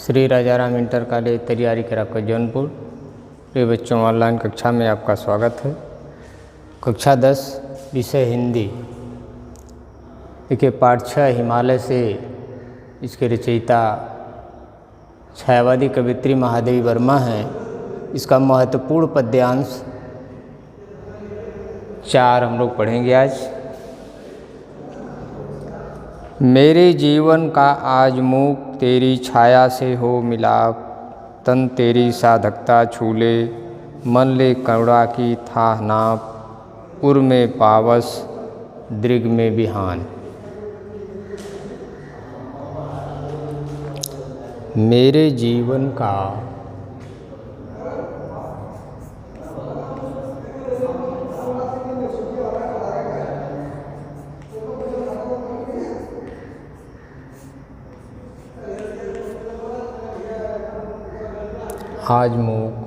Shri Rajaram inter college तैयारी कर आपका जौनपुर। प्रिय बच्चों, ऑनलाइन कक्षा में आपका स्वागत है। कक्षा 10 विषय हिंदी। देखिए, पाठ 6 हिमालय से इसके रचयिता छायावादी कवित्री महादेवी वर्मा हैं। इसका महत्वपूर्ण पद्यांश 4 हम लोग पढ़ेंगे आज। मेरे जीवन का आज मुख तेरी छाया से हो मिलाप, तन तेरी साधकता छूले, मन ले करुणा की थाह नाप, उर में पावस दृग में बिहान। मेरे जीवन का आज मुख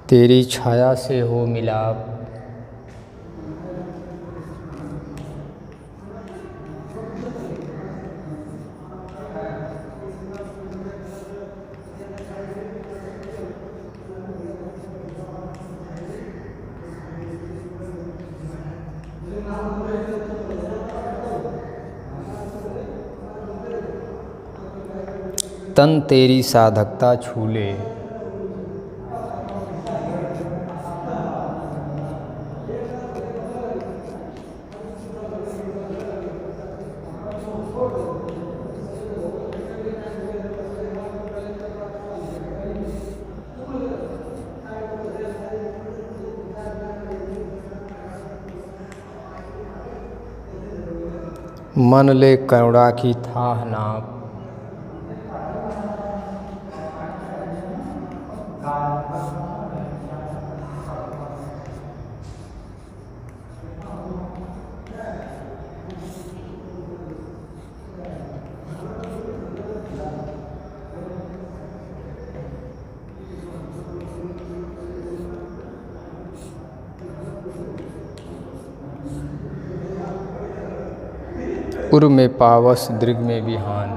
तेरी छाया से हो मिलाप, तन तेरी साधकता छूले, मन ले करुणा की थाह नाप, उर में पावस दृग में बिहान।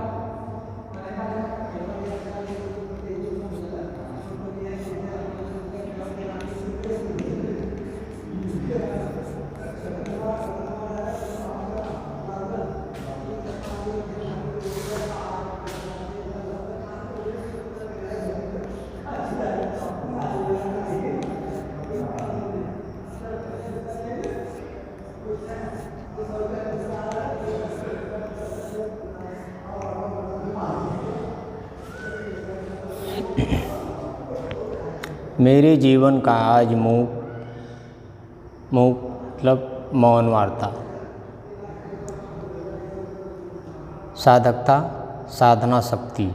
मेरे जीवन का आज मुख मतलब मौन वार्ता। साधकता साधना शक्ति,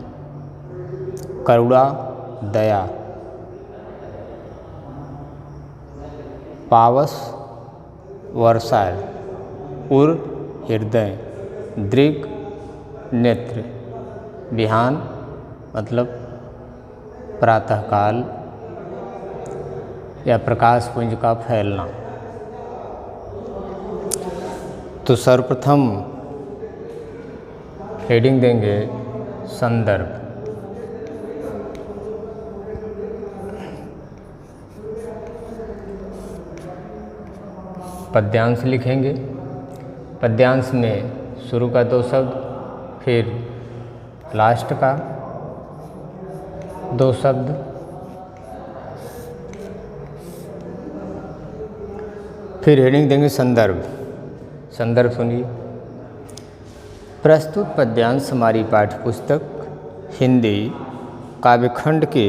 करुणा दया, पावस वर्षा, उर हृदय, दृग नेत्र, बिहान मतलब प्रातःकाल या प्रकाश पुंज का फैलना। तो सर्वप्रथम हेडिंग देंगे संदर्भ। पद्यांश लिखेंगे। पद्यांश में शुरू का 2 शब्द, फिर लास्ट का 2 शब्द, फिर हेडिंग देंगे संदर्भ। संदर्भ सुनिए। प्रस्तुत पद्यांश हमारी पाठ्यपुस्तक हिंदी काव्यखंड के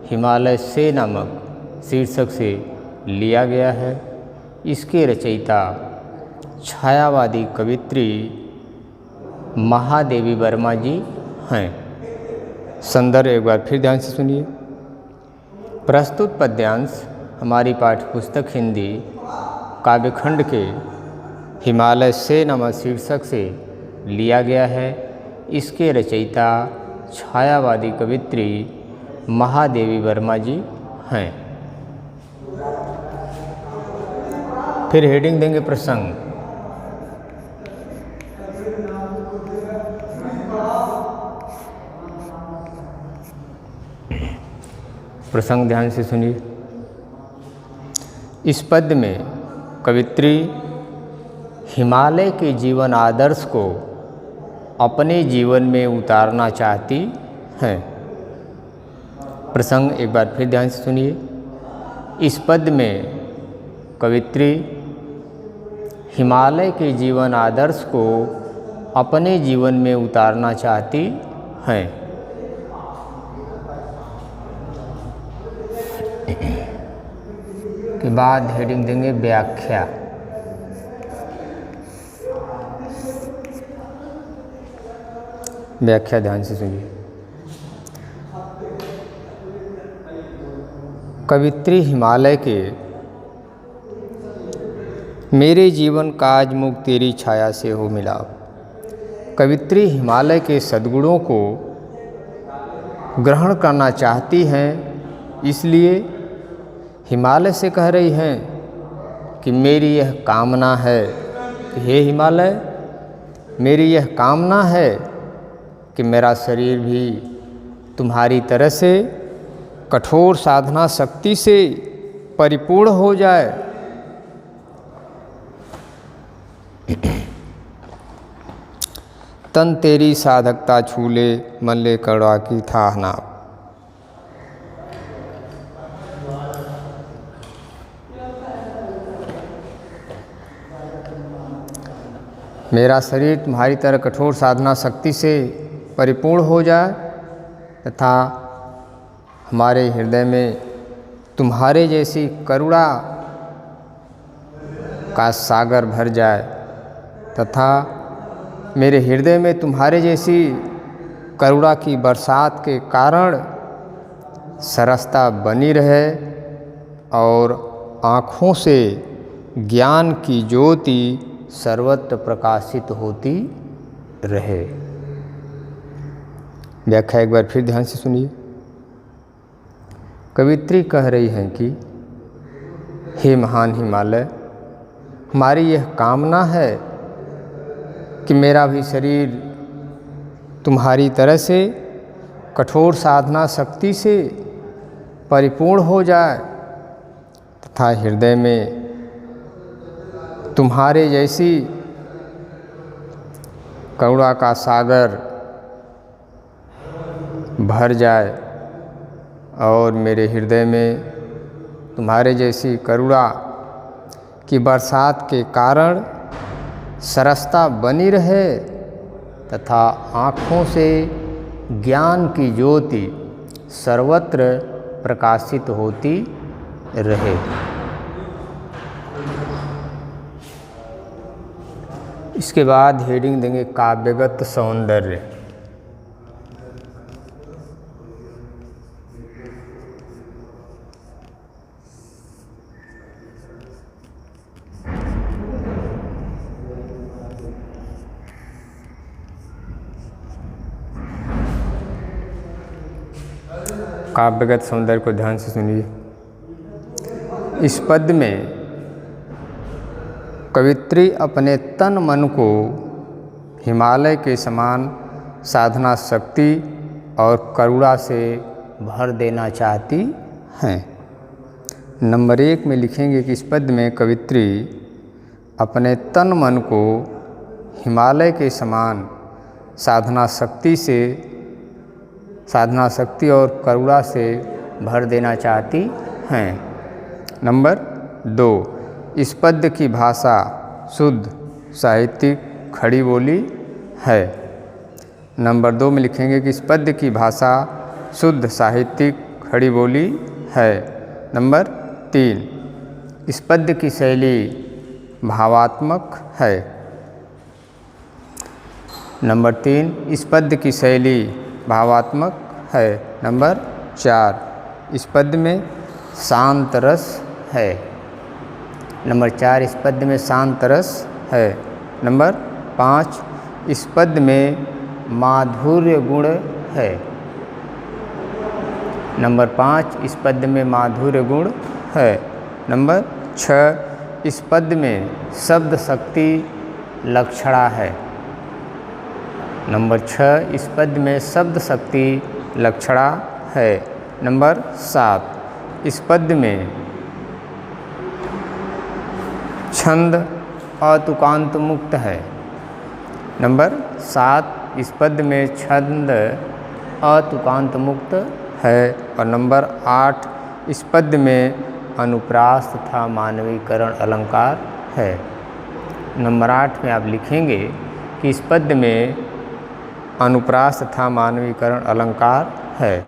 हिमालय से नामक शीर्षक से लिया गया है। इसके रचयिता छायावादी कवित्री महादेवी वर्मा जी हैं। संदर्भ एक बार फिर ध्यान से सुनिए। प्रस्तुत पद्यांश हमारी पाठ्यपुस्तक हिंदी काव्यखंड के हिमालय से नामक शीर्षक से लिया गया है। इसके रचयिता छायावादी कवित्री महादेवी वर्मा जी हैं। फिर हेडिंग देंगे प्रसंग। प्रसंग ध्यान से सुनिए। इस पद्य में कवित्री हिमालय के जीवन आदर्श को अपने जीवन में उतारना चाहती हैं। प्रसंग एक बार फिर ध्यान से सुनिए। इस पद्य में कवित्री हिमालय के जीवन आदर्श को अपने जीवन में उतारना चाहती हैं। के बाद हेडिंग देंगे व्याख्या। व्याख्या ध्यान से सुनिए। कवित्री हिमालय के मेरे जीवन काज मुख तेरी छाया से हो मिलाप। कवित्री हिमालय के सद्गुणों को ग्रहण करना चाहती हैं, इसलिए हिमालय से कह रही हैं कि मेरी यह कामना है कि हे हिमालय, मेरी यह कामना है कि मेरा शरीर भी तुम्हारी तरह से कठोर साधना शक्ति से परिपूर्ण हो जाए। तन तेरी साधकता छूले, मन ले कड़वा की थाह नाप। मेरा शरीर तुम्हारी तरह कठोर साधना शक्ति से परिपूर्ण हो जाए तथा हमारे हृदय में तुम्हारे जैसी करुणा का सागर भर जाए तथा मेरे हृदय में तुम्हारे जैसी करुणा की बरसात के कारण सरसता बनी रहे और आँखों से ज्ञान की ज्योति सर्वत्र प्रकाशित होती रहे। व्याख्या एक बार फिर ध्यान से सुनिए। कवित्री कह रही हैं कि हे महान हिमालय, हमारी यह कामना है कि मेरा भी शरीर तुम्हारी तरह से कठोर साधना शक्ति से परिपूर्ण हो जाए तथा हृदय में तुम्हारे जैसी करुणा का सागर भर जाए और मेरे हृदय में तुम्हारे जैसी करुणा की बरसात के कारण सरसता बनी रहे तथा आँखों से ज्ञान की ज्योति सर्वत्र प्रकाशित होती रहे। इसके बाद हेडिंग देंगे काव्यगत सौंदर्य। काव्यगत सौंदर्य को ध्यान से सुनिए। इस पद्य में कवित्री अपने तन मन को हिमालय के समान साधना शक्ति और करुणा से भर देना चाहती हैं। नंबर 1 में लिखेंगे कि इस पद्य में कवित्री अपने तन मन को हिमालय के समान साधना शक्ति और करुणा से भर देना चाहती हैं। नंबर 2, इस पद्य की भाषा शुद्ध साहित्यिक खड़ी बोली है। नंबर 2 में लिखेंगे कि इस पद्य की भाषा शुद्ध साहित्यिक खड़ी बोली है। नंबर 3, इस पद्य की शैली भावात्मक है। नंबर 3, इस पद्य की शैली भावात्मक है। नंबर 4, इस पद्य में शांत रस है। नंबर 4, इस पद्य में शांत रस है। नंबर 5, इस पद्य में माधुर्य गुण है। नंबर 5, इस पद्य में माधुर्य गुण है। नंबर 6, इस पद में शब्द शक्ति लक्षणा है। नंबर 6, इस पद में शब्द शक्ति लक्षणा है। नंबर 7, इस पद में छंद अतुकांत मुक्त है। नंबर 7, इस पद में छंद अतुकांत मुक्त है। और नंबर 8, इस पद में अनुप्रास तथा मानवीकरण अलंकार है। नंबर 8 में आप लिखेंगे कि इस पद में अनुप्रास तथा मानवीकरण अलंकार है।